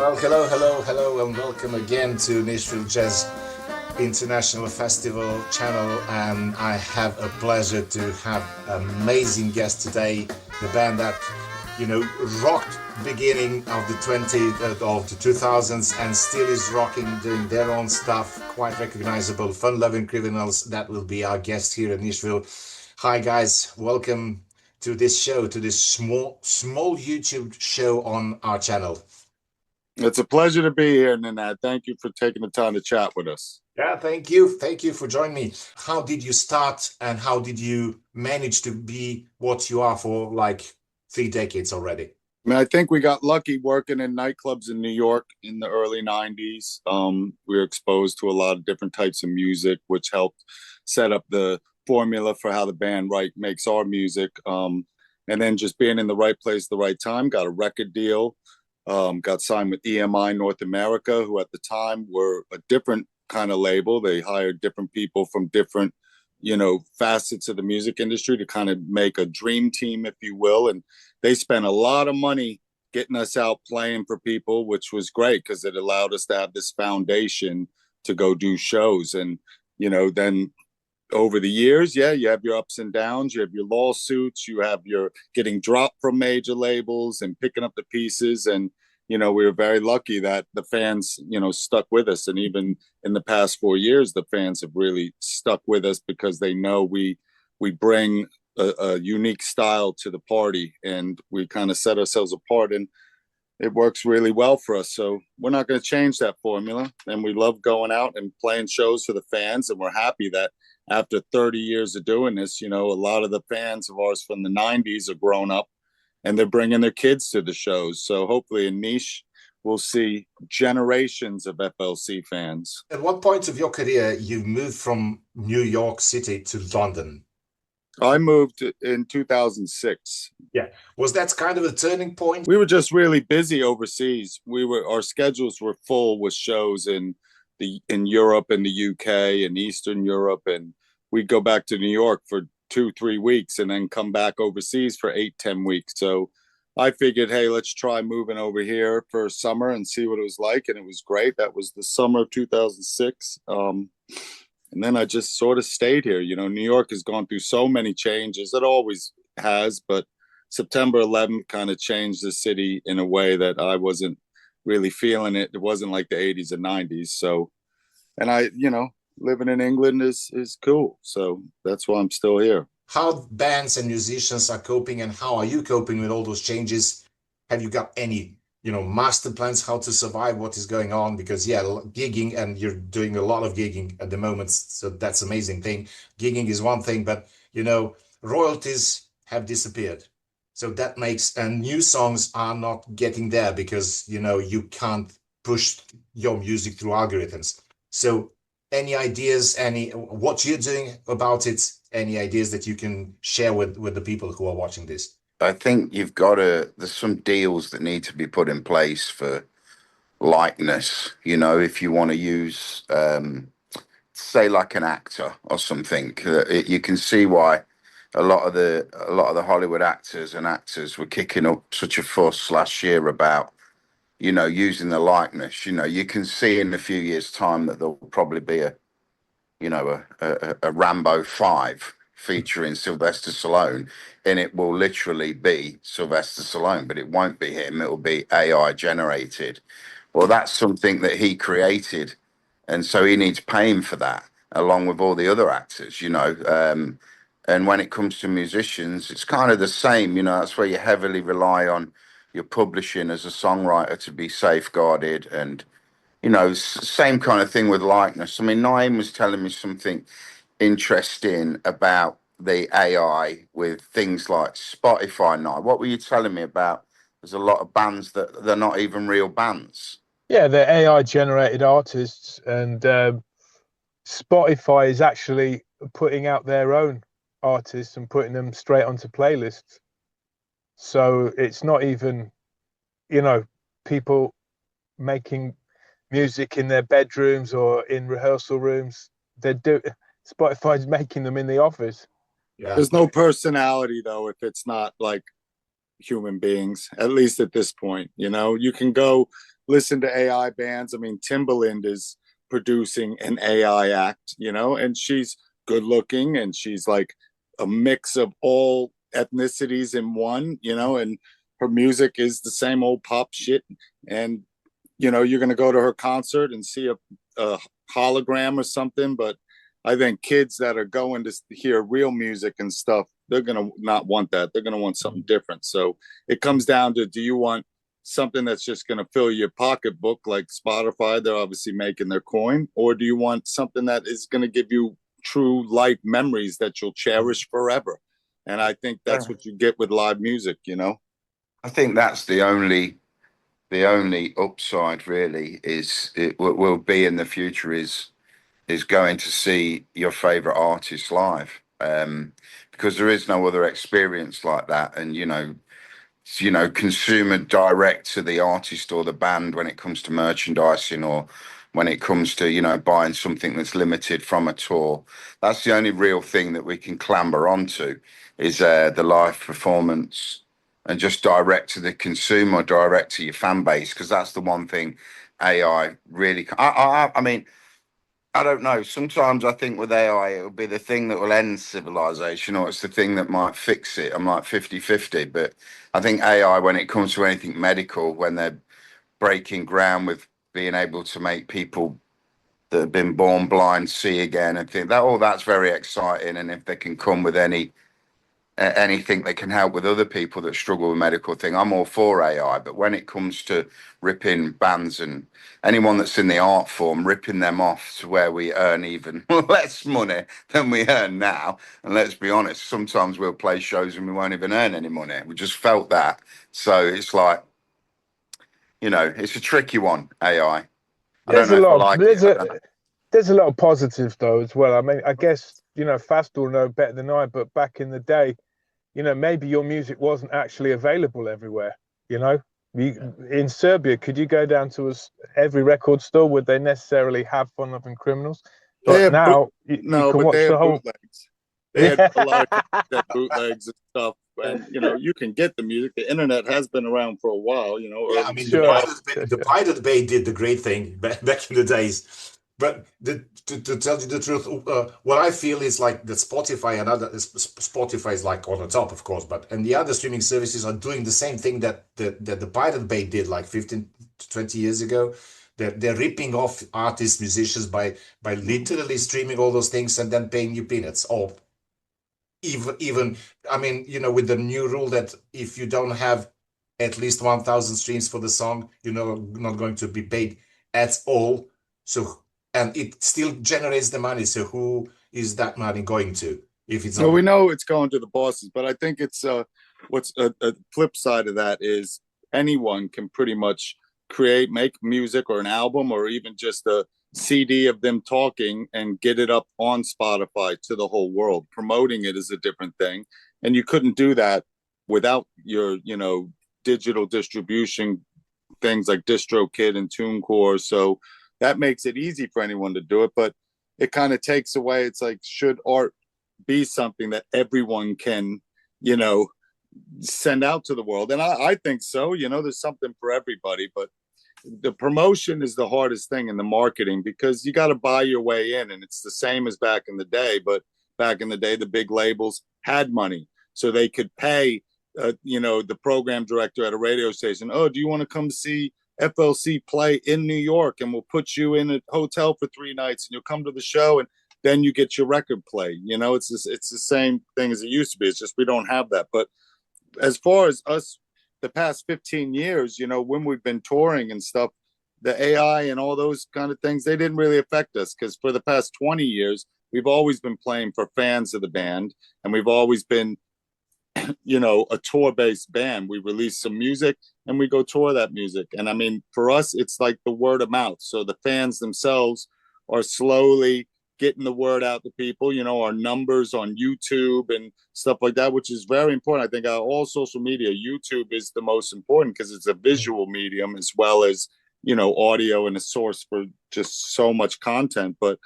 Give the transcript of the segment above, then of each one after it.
Well, hello, hello, hello, and welcome again to Nišville Jazz International Festival channel. And I have a pleasure to have an amazing guest today. The band that, rocked beginning of the 2000s and still is rocking, doing their own stuff, quite recognizable. Fun Lovin Criminals, that will be our guest here in Nišville. Hi guys, welcome to this show, to this small YouTube show on our channel. It's a pleasure to be here, Nanad. Thank you for taking the time to chat with us. Yeah, thank you. Thank you for joining me. How did you start and how did you manage to be what you are for like 3 decades already? I mean, I think we got lucky working in nightclubs in New York in the early 90s. We were exposed to a lot of different types of music, which helped set up the formula for how the band makes our music. And then just being in the right place at the right time, got a record deal, got signed with EMI North America, who at the time were a different kind of label. They hired different people from different facets of the music industry to kind of make a dream team, if you will. And they spent a lot of money getting us out playing for people, which was great because it allowed us to have this foundation to go do shows. And, then over the years, you have your ups and downs, you have your lawsuits, you have your getting dropped from major labels and picking up the pieces. And, we were very lucky that the fans, stuck with us. And even in the past 4 years, the fans have really stuck with us because they know we bring a unique style to the party and we kind of set ourselves apart, and it works really well for us. So we're not going to change that formula. And we love going out and playing shows for the fans. And we're happy that after 30 years of doing this, a lot of the fans of ours from the 90s are grown up and they're bringing their kids to the shows. So hopefully in Niche, we'll see generations of FLC fans. At what point of your career you moved from New York City to London? I moved in 2006. Yeah. Was that kind of a turning point? We were just really busy overseas. Our schedules were full with shows in Europe and the UK and Eastern Europe. And we'd go back to New York for 2-3 weeks and then come back overseas for 8-10 weeks. So I figured, hey, let's try moving over here for summer and see what it was like. And it was great. That was the summer of 2006. And then I just sort of stayed here. New York has gone through so many changes. It always has, but September 11th kind of changed the city in a way that I wasn't really feeling it. It wasn't like the 80s and 90s. So, and living in England is cool. So that's why I'm still here. How bands and musicians are coping, and how are you coping with all those changes? Have you got any master plans how to survive what is going on? Because gigging, and you're doing a lot of gigging at the moment, so that's amazing thing. Gigging is one thing, but royalties have disappeared, so that makes, and new songs are not getting there because you can't push your music through algorithms. So any ideas, what you're doing about it, any ideas that you can share with the people who are watching this? I think there's some deals that need to be put in place for likeness. If you want to use, say, like an actor or something, you can see why a lot of the Hollywood actors were kicking up such a fuss last year about, using the likeness. You can see in a few years' time that there'll probably be a Rambo 5 featuring Sylvester Stallone, and it will literally be Sylvester Stallone, but it won't be him. It will be AI generated. Well, that's something that he created, and so he needs paying for that, along with all the other actors, and when it comes to musicians, it's kind of the same. That's where you heavily rely on your publishing as a songwriter to be safeguarded, and same kind of thing with likeness. I mean, Naeem was telling me something interesting about the AI with things like Spotify now. What were you telling me about? There's a lot of bands that they're not even real bands. Yeah, they're AI generated artists, and Spotify is actually putting out their own artists and putting them straight onto playlists. So it's not even, people making music in their bedrooms or in rehearsal rooms. Spotify's making them in the office. Yeah. There's no personality though if it's not like human beings, at least at this point. You know, you can go listen to AI bands. I mean, Timbaland is producing an AI act, you know, and she's good looking and she's like a mix of all ethnicities in one, you know, and her music is the same old pop shit. And, you know, you're going to go to her concert and see a hologram or something. But I think kids that are going to hear real music and stuff, they're going to not want that. They're going to want something different. So it comes down to, do you want something that's just going to fill your pocketbook like Spotify? They're obviously making their coin. Or do you want something that is going to give you true life memories that you'll cherish forever? And I think that's what you get with live music, you know? I think that's the only upside really is it will be in the future is going to see your favorite artist live, because there is no other experience like that. And consumer direct to the artist or the band when it comes to merchandising, or when it comes to buying something that's limited from a tour. That's the only real thing that we can clamber onto is the live performance, and just direct to the consumer, direct to your fan base, because that's the one thing AI really I mean, I don't know. Sometimes I think with AI, it'll be the thing that will end civilization, or it's the thing that might fix it. I'm like 50-50. But I think AI, when it comes to anything medical, when they're breaking ground with being able to make people that have been born blind see again, and think that, oh, that's very exciting. And if they can come with anything that can help with other people that struggle with medical thing, I'm all for AI. But when it comes to ripping bands and anyone that's in the art form, ripping them off to where we earn even less money than we earn now, and let's be honest, sometimes we'll play shows and we won't even earn any money. We just felt that. So it's like, it's a tricky one, AI. I don't There's know a if I lot of like it. there's a lot of positives though as well. I mean, I guess Fast will know better than I, but back in the day, maybe your music wasn't actually available everywhere. In Serbia, could you go down to every record store? Would they necessarily have Fun Loving Criminals? But now you can watch the whole. Bootlegs. They had a lot of bootlegs and stuff, and you can get the music. The internet has been around for a while. Yeah, I mean, Sure. the Pirate Bay did the great thing back in the days. But to tell you the truth, what I feel is like that Spotify and Spotify is like on the top, of course, and the other streaming services are doing the same thing that the Pirate Bay did like 15 to 20 years ago. They're ripping off artists, musicians by literally streaming all those things and then paying you peanuts. Or even I mean, with the new rule that if you don't have at least 1,000 streams for the song, not going to be paid at all. So, and it still generates the money. So who is that money going to? If it's well, we know it's going to the bosses, but I think it's what's a flip side of that is anyone can pretty much make music or an album or even just a CD of them talking and get it up on Spotify to the whole world. Promoting it is a different thing, and you couldn't do that without your digital distribution things like DistroKid and TuneCore. So that makes it easy for anyone to do it, but it kind of takes away. It's like, should art be something that everyone can, send out to the world? And I think so. There's something for everybody, but the promotion is the hardest thing in the marketing because you got to buy your way in, and it's the same as back in the day. But back in the day, the big labels had money, so they could pay the program director at a radio station, oh, do you want to come see FLC play in New York, and we'll put you in a hotel for 3 nights and you'll come to the show and then you get your record play. It's the same thing as it used to be. It's just we don't have that. But as far as us, the past 15 years, when we've been touring and stuff, the AI and all those kind of things, they didn't really affect us because for the past 20 years, we've always been playing for fans of the band, and we've always been a tour-based band. We release some music and we go tour that music. And I mean, for us, it's like the word of mouth. So the fans themselves are slowly getting the word out to people, our numbers on YouTube and stuff like that, which is very important. I think all social media, YouTube is the most important because it's a visual medium as well as, audio and a source for just so much content. But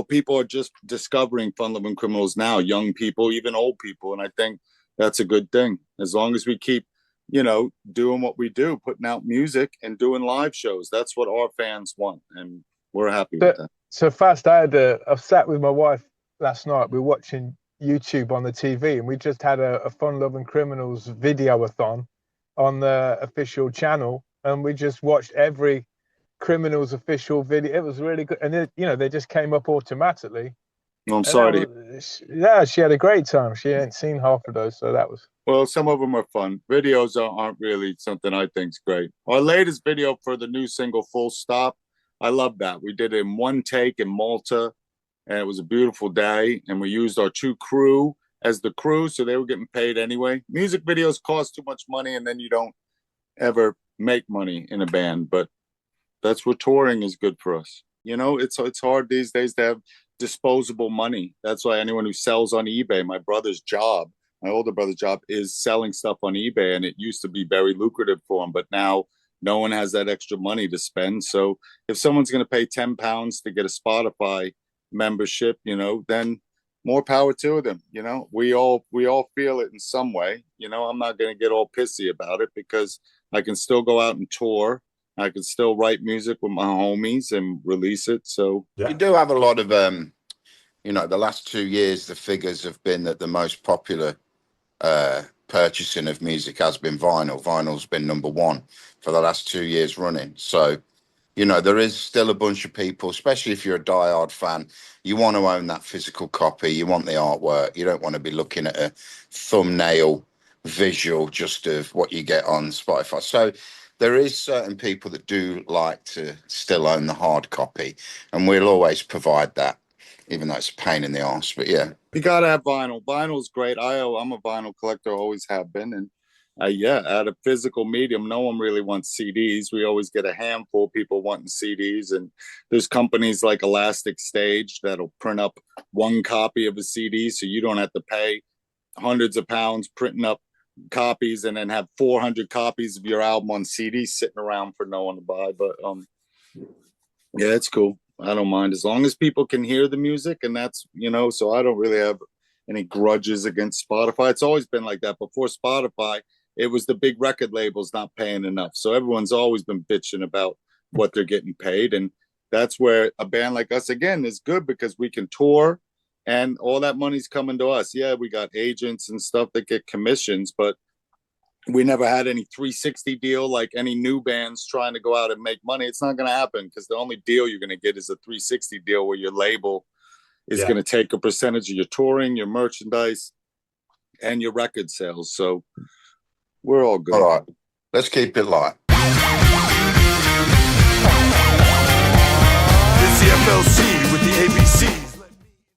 people are just discovering Fun Loving Criminals now, young people, even old people. And I think that's a good thing. As long as we keep, doing what we do, putting out music and doing live shows. That's what our fans want, and we're happy with that. So Fast, I've sat with my wife last night. We're watching YouTube on the TV, and we just had a Fun Lovin' Criminals video-a-thon on the official channel, and we just watched every Criminals official video. It was really good, and they just came up automatically. Well, I'm sorry. Yeah, she had a great time. She hadn't seen half of those, so that was. Well, some of them are fun. Videos aren't really something I think's great. Our latest video for the new single, Full Stop, I love that. We did it in one take in Malta, and it was a beautiful day, and we used our 2 crew as the crew, so they were getting paid anyway. Music videos cost too much money, and then you don't ever make money in a band, but that's what touring is good for us. It's hard these days to have disposable money. That's why anyone who sells on eBay, my older brother's job is selling stuff on eBay, and it used to be very lucrative for him, but now no one has that extra money to spend. So if someone's going to pay £10 to get a Spotify membership, then more power to them. We all feel it in some way. I'm not going to get all pissy about it, because I can still go out and tour. I can still write music with my homies and release it. So you do have a lot of the last 2 years, the figures have been that the most popular purchasing of music has been vinyl. Vinyl's been #1 for the last 2 years running. So, there is still a bunch of people, especially if you're a diehard fan, you want to own that physical copy. You want the artwork. You don't want to be looking at a thumbnail visual just of what you get on Spotify. So there is certain people that do like to still own the hard copy, and we'll always provide that, even though it's a pain in the arse. But yeah, you gotta have vinyl. Vinyl's great. I'm a vinyl collector, always have been, and at a physical medium, no one really wants CDs. We always get a handful of people wanting CDs, and there's companies like Elastic Stage that'll print up 1 copy of a CD, so you don't have to pay hundreds of pounds printing up copies and then have 400 copies of your album on CD sitting around for no one to buy. But yeah, it's cool. I don't mind, as long as people can hear the music, and that's, so I don't really have any grudges against Spotify. It's always been like that. Before Spotify, it was the big record labels not paying enough. So everyone's always been bitching about what they're getting paid. And that's where a band like us, again, is good, because we can tour and all that money's coming to us. Yeah, we got agents and stuff that get commissions, but we never had any 360 deal like any new bands trying to go out and make money. It's not going to happen, because the only deal you're going to get is a 360 deal where your label is going to take a percentage of your touring, your merchandise, and your record sales. So we're all good. All right, let's keep it light. It's the FLC with the ABC.